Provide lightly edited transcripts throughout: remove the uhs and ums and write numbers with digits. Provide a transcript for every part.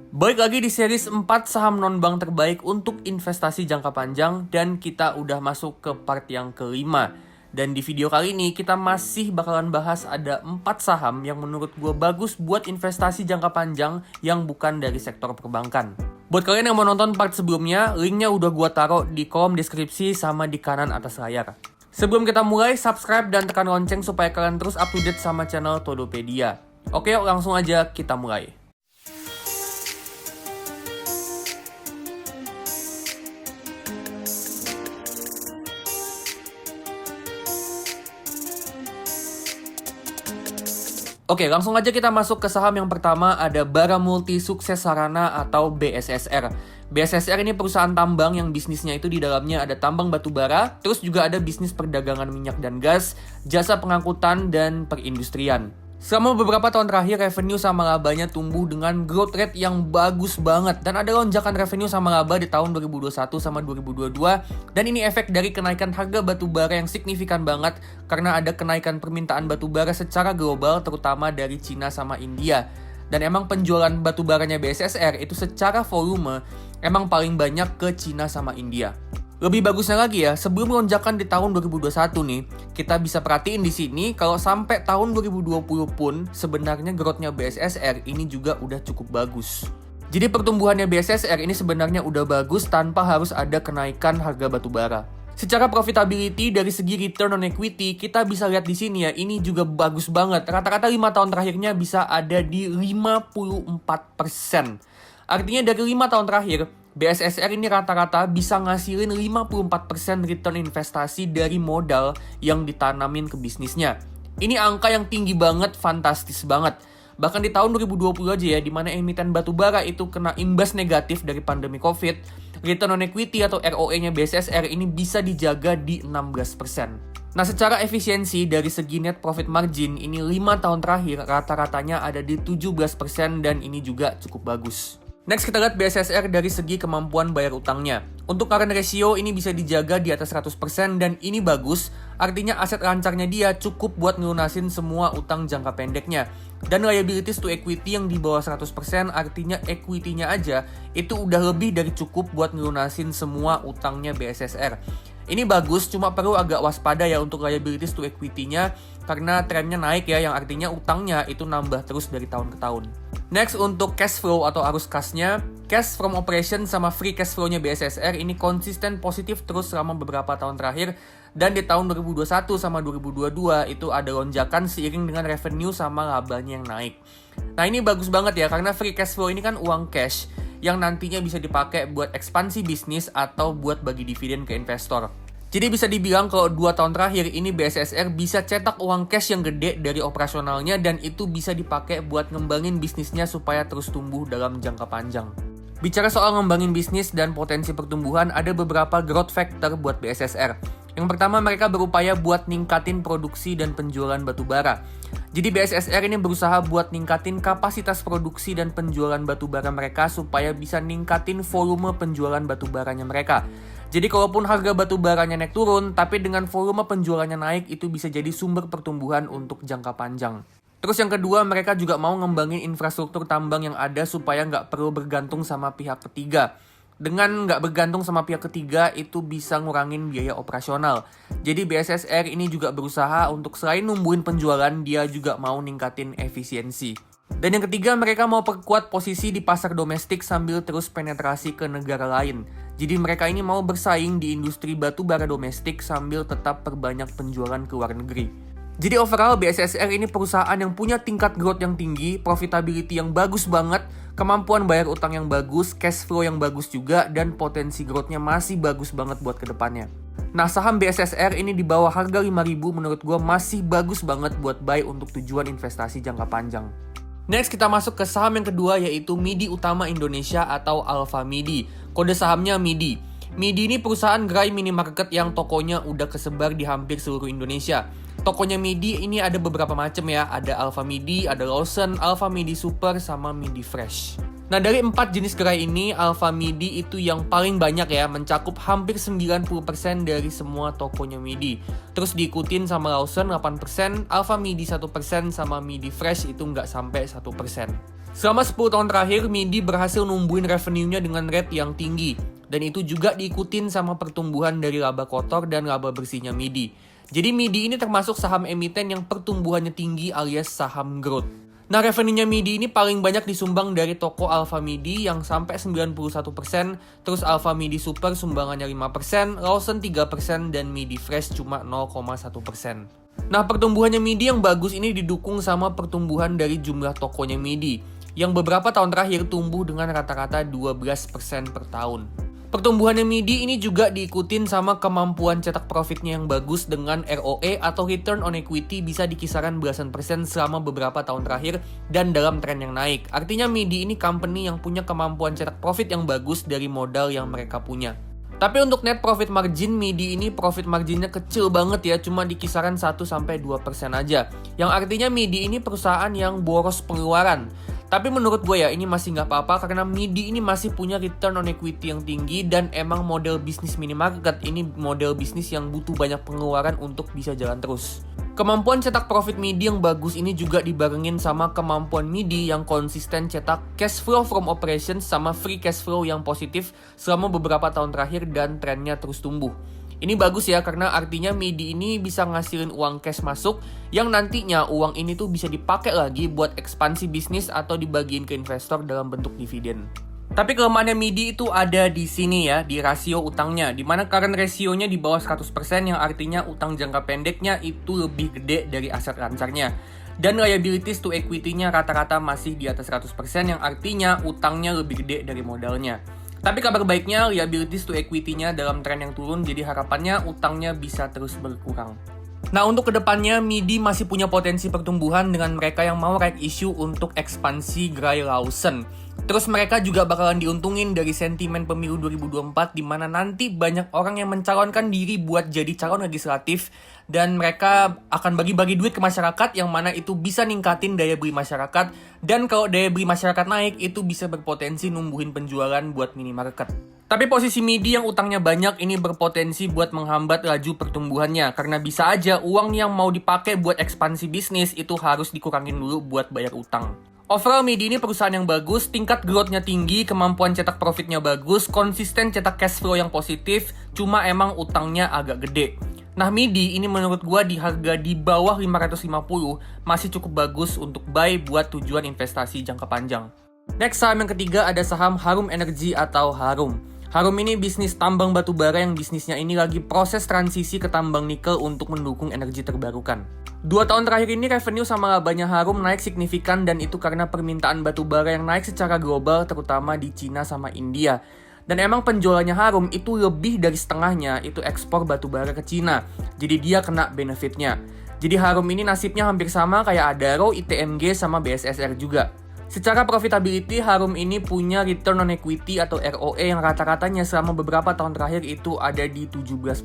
Balik lagi di series 4 saham non-bank terbaik untuk investasi jangka panjang. Dan kita udah masuk ke part yang kelima. Dan di video kali ini kita masih bakalan bahas ada 4 saham yang menurut gue bagus buat investasi jangka panjang yang bukan dari sektor perbankan. Buat kalian yang mau nonton part sebelumnya, linknya udah gue taruh di kolom deskripsi sama di kanan atas layar. Sebelum kita mulai, subscribe dan tekan lonceng supaya kalian terus up to date sama channel Todopedia. Oke, yuk langsung aja kita mulai. Oke, langsung aja kita masuk ke saham yang pertama, ada Bara Multi Sukses Sarana atau BSSR. BSSR ini perusahaan tambang yang bisnisnya itu di dalamnya ada tambang batu bara, terus juga ada bisnis perdagangan minyak dan gas, jasa pengangkutan, dan perindustrian. Selama beberapa tahun terakhir, revenue sama labanya tumbuh dengan growth rate yang bagus banget. Dan ada lonjakan revenue sama laba di tahun 2021 sama 2022. Dan ini efek dari kenaikan harga batu bara yang signifikan banget. Karena ada kenaikan permintaan batu bara secara global, terutama dari Cina sama India. Dan emang penjualan batu baranya BSSR itu secara volume emang paling banyak ke Cina sama India. Lebih bagusnya lagi ya, sebelum lonjakan di tahun 2021 nih, kita bisa perhatiin di sini kalau sampai tahun 2020 pun sebenarnya growth-nya BSSR ini juga udah cukup bagus. Jadi pertumbuhannya BSSR ini sebenarnya udah bagus tanpa harus ada kenaikan harga batu bara. Secara profitability dari segi return on equity, kita bisa lihat di sini ya, ini juga bagus banget. Rata-rata 5 tahun terakhirnya bisa ada di 54%. Artinya dari 5 tahun terakhir, BSSR ini rata-rata bisa ngasilin 54% return investasi dari modal yang ditanamin ke bisnisnya. Ini angka yang tinggi banget, fantastis banget. Bahkan di tahun 2020 aja ya, di mana emiten batubara itu kena imbas negatif dari pandemi COVID, return on equity atau ROE-nya BSSR ini bisa dijaga di 16%. Nah, secara efisiensi dari segi net profit margin, ini 5 tahun terakhir rata-ratanya ada di 17% dan ini juga cukup bagus. Next kita lihat BSSR dari segi kemampuan bayar utangnya. Untuk current ratio ini bisa dijaga di atas 100% dan ini bagus. Artinya aset lancarnya dia cukup buat ngelunasin semua utang jangka pendeknya. Dan liabilities to equity yang di bawah 100% artinya equity-nya aja itu udah lebih dari cukup buat ngelunasin semua utangnya BSSR. Ini bagus, cuma perlu agak waspada ya untuk liabilities to equity-nya karena trennya naik ya, yang artinya utangnya itu nambah terus dari tahun ke tahun. Next, untuk cash flow atau arus kasnya, cash from operation sama free cash flow-nya BSSR ini konsisten positif terus selama beberapa tahun terakhir. Dan di tahun 2021 sama 2022 itu ada lonjakan seiring dengan revenue sama labanya yang naik. Nah, ini bagus banget ya, karena free cash flow ini kan uang cash yang nantinya bisa dipakai buat ekspansi bisnis atau buat bagi dividen ke investor. Jadi bisa dibilang kalau 2 tahun terakhir ini BSSR bisa cetak uang cash yang gede dari operasionalnya dan itu bisa dipakai buat ngembangin bisnisnya supaya terus tumbuh dalam jangka panjang. Bicara soal ngembangin bisnis dan potensi pertumbuhan, ada beberapa growth factor buat BSSR. Yang pertama, mereka berupaya buat ningkatin produksi dan penjualan batu bara. Jadi BSSR ini berusaha buat ningkatin kapasitas produksi dan penjualan batu bara mereka supaya bisa ningkatin volume penjualan batu baranya mereka. Jadi kalaupun harga batu baranya naik turun, tapi dengan volume penjualannya naik, itu bisa jadi sumber pertumbuhan untuk jangka panjang. Terus yang kedua, mereka juga mau ngembangin infrastruktur tambang yang ada supaya nggak perlu bergantung sama pihak ketiga. Dengan nggak bergantung sama pihak ketiga, itu bisa ngurangin biaya operasional. Jadi BSSR ini juga berusaha untuk selain numbuhin penjualan, dia juga mau ningkatin efisiensi. Dan yang ketiga, mereka mau perkuat posisi di pasar domestik sambil terus penetrasi ke negara lain. Jadi mereka ini mau bersaing di industri batu bara domestik sambil tetap perbanyak penjualan ke luar negeri. Jadi overall BSSR ini perusahaan yang punya tingkat growth yang tinggi, profitability yang bagus banget, kemampuan bayar utang yang bagus, cash flow yang bagus juga, dan potensi growth-nya masih bagus banget buat kedepannya. Nah, saham BSSR ini di bawah harga 5.000 menurut gue masih bagus banget buat buy untuk tujuan investasi jangka panjang. Next kita masuk ke saham yang kedua, yaitu MIDI Utama Indonesia atau Alfa MIDI. Kode sahamnya MIDI. MIDI ini perusahaan gerai minimarket yang tokonya udah kesebar di hampir seluruh Indonesia. Tokonya MIDI ini ada beberapa macam ya. Ada Alfa MIDI, ada Lawson, Alfa MIDI Super, sama MIDI Fresh. Nah, dari 4 jenis gerai ini, Alfa MIDI itu yang paling banyak ya, mencakup hampir 90% dari semua tokonya MIDI. Terus diikutin sama Lawson 8%, Alfa MIDI 1%, sama MIDI Fresh itu nggak sampai 1%. Selama 10 tahun terakhir, MIDI berhasil numbuhin revenue-nya dengan rate yang tinggi. Dan itu juga diikutin sama pertumbuhan dari laba kotor dan laba bersihnya MIDI. Jadi MIDI ini termasuk saham emiten yang pertumbuhannya tinggi alias saham growth. Nah, revenue-nya MIDI ini paling banyak disumbang dari toko Alpha MIDI yang sampai 91%, terus Alpha MIDI Super sumbangannya 5%, Lawson 3%, dan MIDI Fresh cuma 0,1%. Nah, pertumbuhannya MIDI yang bagus ini didukung sama pertumbuhan dari jumlah tokonya MIDI, yang beberapa tahun terakhir tumbuh dengan rata-rata 12% per tahun. Pertumbuhannya MIDI ini juga diikutin sama kemampuan cetak profitnya yang bagus dengan ROE atau Return on Equity bisa di kisaran belasan persen selama beberapa tahun terakhir dan dalam tren yang naik. Artinya MIDI ini company yang punya kemampuan cetak profit yang bagus dari modal yang mereka punya. Tapi untuk net profit margin, MIDI ini profit marginnya kecil banget ya, cuma di kisaran 1-2% aja. Yang artinya MIDI ini perusahaan yang boros pengeluaran. Tapi menurut gue ya, ini masih nggak apa-apa karena MIDI ini masih punya return on equity yang tinggi dan emang model bisnis minimarket ini model bisnis yang butuh banyak pengeluaran untuk bisa jalan terus. Kemampuan cetak profit MIDI yang bagus ini juga dibarengin sama kemampuan MIDI yang konsisten cetak cash flow from operations sama free cash flow yang positif selama beberapa tahun terakhir dan trennya terus tumbuh. Ini bagus ya karena artinya MIDI ini bisa ngasilin uang cash masuk yang nantinya uang ini tuh bisa dipakai lagi buat ekspansi bisnis atau dibagiin ke investor dalam bentuk dividen. Tapi kelemahannya MIDI itu ada di sini ya, di rasio utangnya, dimana current rasionya di bawah 100% yang artinya utang jangka pendeknya itu lebih gede dari aset lancarnya. Dan liabilities to equity-nya rata-rata masih di atas 100% yang artinya utangnya lebih gede dari modalnya. Tapi kabar baiknya, liabilities to equity-nya dalam tren yang turun, jadi harapannya utangnya bisa terus berkurang. Nah, untuk kedepannya, MIDI masih punya potensi pertumbuhan dengan mereka yang mau right issue untuk ekspansi Gray Lawson. Terus mereka juga bakalan diuntungin dari sentimen pemilu 2024, di mana nanti banyak orang yang mencalonkan diri buat jadi calon legislatif, dan mereka akan bagi-bagi duit ke masyarakat yang mana itu bisa ningkatin daya beli masyarakat, dan kalau daya beli masyarakat naik, itu bisa berpotensi numbuhin penjualan buat minimarket. Tapi posisi MIDI yang utangnya banyak ini berpotensi buat menghambat laju pertumbuhannya, karena bisa aja uang yang mau dipakai buat ekspansi bisnis itu harus dikurangin dulu buat bayar utang. Overall MIDI ini perusahaan yang bagus, tingkat growth-nya tinggi, kemampuan cetak profitnya bagus, konsisten cetak cash flow yang positif, cuma emang utangnya agak gede. Nah, MIDI ini menurut gua di harga di bawah 550 masih cukup bagus untuk buy buat tujuan investasi jangka panjang. Next, saham yang ketiga ada saham Harum Energy atau Harum. Harum ini bisnis tambang batu bara yang bisnisnya ini lagi proses transisi ke tambang nikel untuk mendukung energi terbarukan. 2 tahun terakhir ini revenue sama labanya Harum naik signifikan dan itu karena permintaan batu bara yang naik secara global terutama di Cina sama India. Dan emang penjualannya Harum itu lebih dari setengahnya itu ekspor batu bara ke Cina. Jadi dia kena benefitnya. Jadi Harum ini nasibnya hampir sama kayak Adaro, ITMG sama BSSR juga. Secara profitability, Harum ini punya return on equity atau ROE yang rata-ratanya selama beberapa tahun terakhir itu ada di 17%.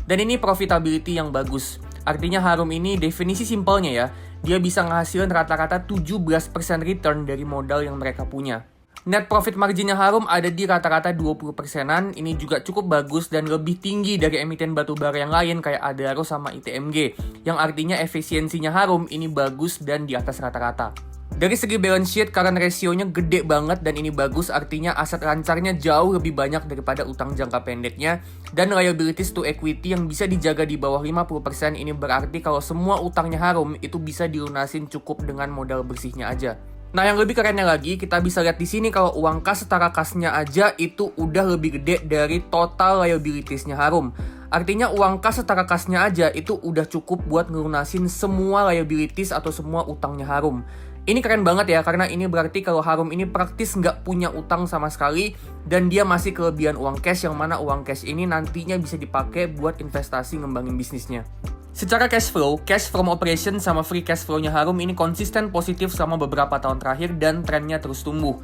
Dan ini profitability yang bagus. Artinya Harum ini definisi simpelnya ya, dia bisa ngasilin rata-rata 17% return dari modal yang mereka punya. Net profit marginnya Harum ada di rata-rata 20%-an, ini juga cukup bagus dan lebih tinggi dari emiten batubara yang lain kayak Adaro sama ITMG, yang artinya efisiensinya Harum ini bagus dan di atas rata-rata. Dari segi balance sheet, current ratio-nya gede banget dan ini bagus, artinya aset lancarnya jauh lebih banyak daripada utang jangka pendeknya. Dan liabilities to equity yang bisa dijaga di bawah 50%, ini berarti kalau semua utangnya Harum itu bisa dilunasin cukup dengan modal bersihnya aja. Nah, yang lebih kerennya lagi, kita bisa lihat di sini kalau uang kas setara kasnya aja itu udah lebih gede dari total liabilities-nya Harum. Artinya uang kas setara kasnya aja itu udah cukup buat ngelunasin semua liabilities atau semua utangnya Harum. Ini keren banget ya, karena ini berarti kalau Harum ini praktis nggak punya utang sama sekali dan dia masih kelebihan uang cash, yang mana uang cash ini nantinya bisa dipakai buat investasi ngembangin bisnisnya. Secara cash flow, cash from operation sama free cash flow-nya Harum ini konsisten positif selama beberapa tahun terakhir dan trennya terus tumbuh.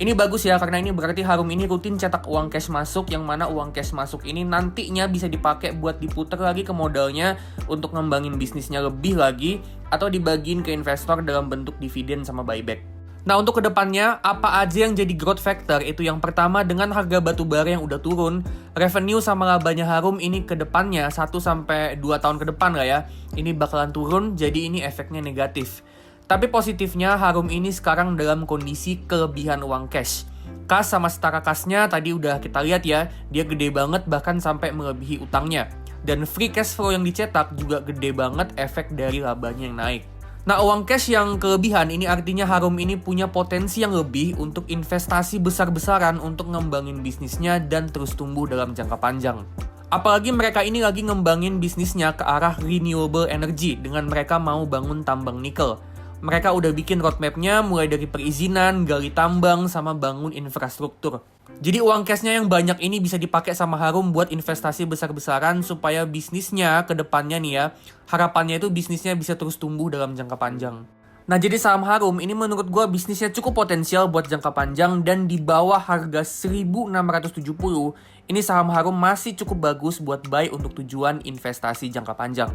Ini bagus ya, karena ini berarti Harum ini rutin cetak uang cash masuk, yang mana uang cash masuk ini nantinya bisa dipakai buat diputar lagi ke modalnya untuk ngembangin bisnisnya lebih lagi, atau dibagiin ke investor dalam bentuk dividen sama buyback. Nah, untuk kedepannya, apa aja yang jadi growth factor? Itu yang pertama, dengan harga batubara yang udah turun, revenue sama labanya Harum ini kedepannya 1-2 tahun ke depan lah ya, ini bakalan turun, jadi ini efeknya negatif. Tapi positifnya Harum ini sekarang dalam kondisi kelebihan uang cash. Kas sama setara kasnya tadi udah kita lihat ya, dia gede banget bahkan sampai melebihi utangnya. Dan free cash flow yang dicetak juga gede banget efek dari labanya yang naik. Nah, uang cash yang kelebihan ini artinya Harum ini punya potensi yang lebih untuk investasi besar-besaran untuk ngembangin bisnisnya dan terus tumbuh dalam jangka panjang. Apalagi mereka ini lagi ngembangin bisnisnya ke arah renewable energy dengan mereka mau bangun tambang nikel. Mereka udah bikin roadmap-nya mulai dari perizinan, gali tambang, sama bangun infrastruktur. Jadi uang cash-nya yang banyak ini bisa dipakai sama Harum buat investasi besar-besaran supaya bisnisnya ke depannya nih ya, harapannya itu bisnisnya bisa terus tumbuh dalam jangka panjang. Nah, jadi saham Harum ini menurut gue bisnisnya cukup potensial buat jangka panjang dan di bawah harga 1.670, ini saham Harum masih cukup bagus buat buy untuk tujuan investasi jangka panjang.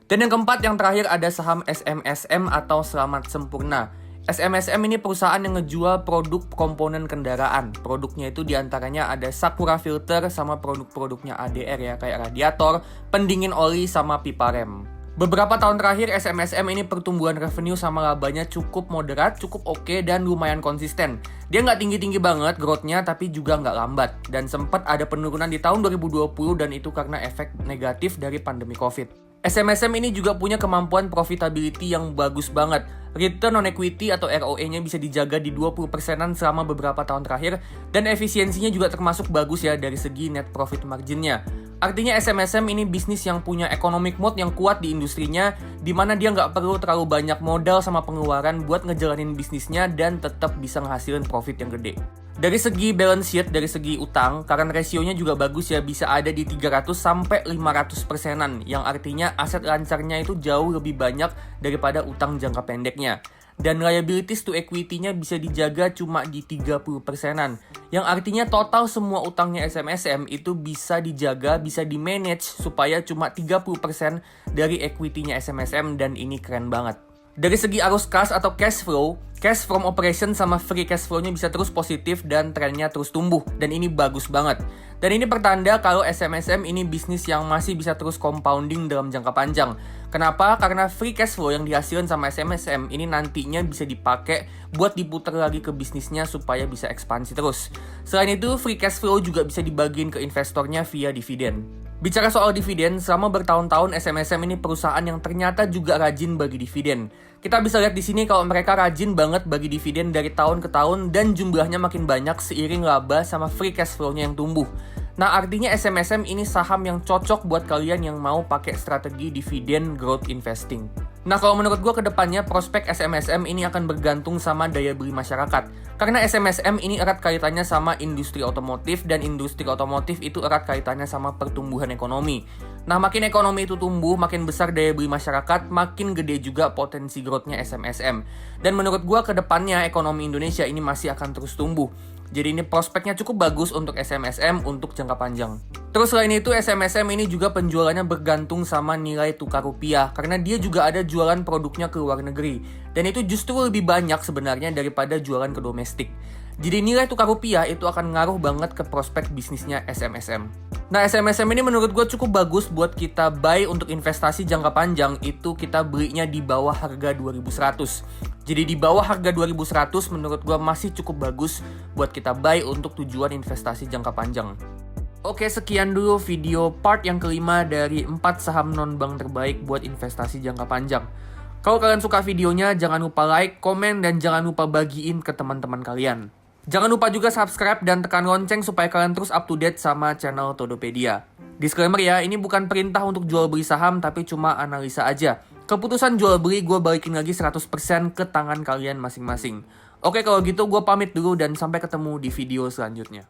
Dan yang keempat, yang terakhir ada saham SMSM atau Selamat Sempurna. SMSM ini perusahaan yang ngejual produk komponen kendaraan. Produknya itu diantaranya ada Sakura filter sama produk-produknya ADR ya, kayak radiator, pendingin oli, sama pipa rem. Beberapa tahun terakhir SMSM ini pertumbuhan revenue sama labanya cukup moderat, cukup oke, dan lumayan konsisten. Dia nggak tinggi-tinggi banget growth-nya, tapi juga nggak lambat. Dan sempat ada penurunan di tahun 2020 dan itu karena efek negatif dari pandemi COVID. SMSM ini juga punya kemampuan profitability yang bagus banget. Return on equity atau ROE-nya bisa dijaga di 20%-an selama beberapa tahun terakhir, dan efisiensinya juga termasuk bagus ya dari segi net profit margin-nya. Artinya SMSM ini bisnis yang punya economic mode yang kuat di industrinya, di mana dia nggak perlu terlalu banyak modal sama pengeluaran buat ngejalanin bisnisnya dan tetap bisa ngehasilin profit yang gede. Dari segi balance sheet, dari segi utang, current ratio-nya juga bagus ya, bisa ada di 300 sampai 500%-an, yang artinya aset lancarnya itu jauh lebih banyak daripada utang jangka pendeknya. Dan liabilities to equity-nya bisa dijaga cuma di 30%-an, yang artinya total semua utangnya SMSM itu bisa dijaga, bisa di-manage supaya cuma 30% dari equity-nya SMSM, dan ini keren banget. Dari segi arus kas atau cash flow, cash from operation sama free cash flow-nya bisa terus positif dan trennya terus tumbuh, dan ini bagus banget. Dan ini pertanda kalau SMSM ini bisnis yang masih bisa terus compounding dalam jangka panjang. Kenapa? Karena free cash flow yang dihasilkan sama SMSM ini nantinya bisa dipakai buat diputar lagi ke bisnisnya supaya bisa ekspansi terus. Selain itu, free cash flow juga bisa dibagiin ke investornya via dividen. Bicara soal dividen, selama bertahun-tahun SMSM ini perusahaan yang ternyata juga rajin bagi dividen. Kita bisa lihat di sini kalau mereka rajin banget bagi dividen dari tahun ke tahun dan jumlahnya makin banyak seiring laba sama free cash flow-nya yang tumbuh. Nah, artinya SMSM ini saham yang cocok buat kalian yang mau pakai strategi dividen growth investing. Nah, kalau menurut gue ke depannya prospek SMSM ini akan bergantung sama daya beli masyarakat. Karena SMSM ini erat kaitannya sama industri otomotif, dan industri otomotif itu erat kaitannya sama pertumbuhan ekonomi. Nah, makin ekonomi itu tumbuh, makin besar daya beli masyarakat, makin gede juga potensi growth-nya SMSM. Dan menurut gue ke depannya ekonomi Indonesia ini masih akan terus tumbuh. Jadi ini prospeknya cukup bagus untuk SMSM untuk jangka panjang. Terus selain itu, SMSM ini juga penjualannya bergantung sama nilai tukar rupiah, karena dia juga ada jualan produknya ke luar negeri. Dan itu justru lebih banyak sebenarnya daripada jualan ke domestik. Jadi nilai tukar rupiah itu akan ngaruh banget ke prospek bisnisnya SMSM. Nah, SMSM ini menurut gue cukup bagus buat kita buy untuk investasi jangka panjang, itu kita belinya di bawah harga 2100. Jadi di bawah harga 2100 menurut gue masih cukup bagus buat kita buy untuk tujuan investasi jangka panjang. Oke, sekian dulu video part yang kelima dari 4 saham non-bank terbaik buat investasi jangka panjang. Kalau kalian suka videonya, jangan lupa like, komen, dan jangan lupa bagiin ke teman-teman kalian. Jangan lupa juga subscribe dan tekan lonceng supaya kalian terus up to date sama channel Todopedia. Disclaimer ya, ini bukan perintah untuk jual beli saham, tapi cuma analisa aja. Keputusan jual beli gue balikin lagi 100% ke tangan kalian masing-masing. Oke, kalau gitu gue pamit dulu dan sampai ketemu di video selanjutnya.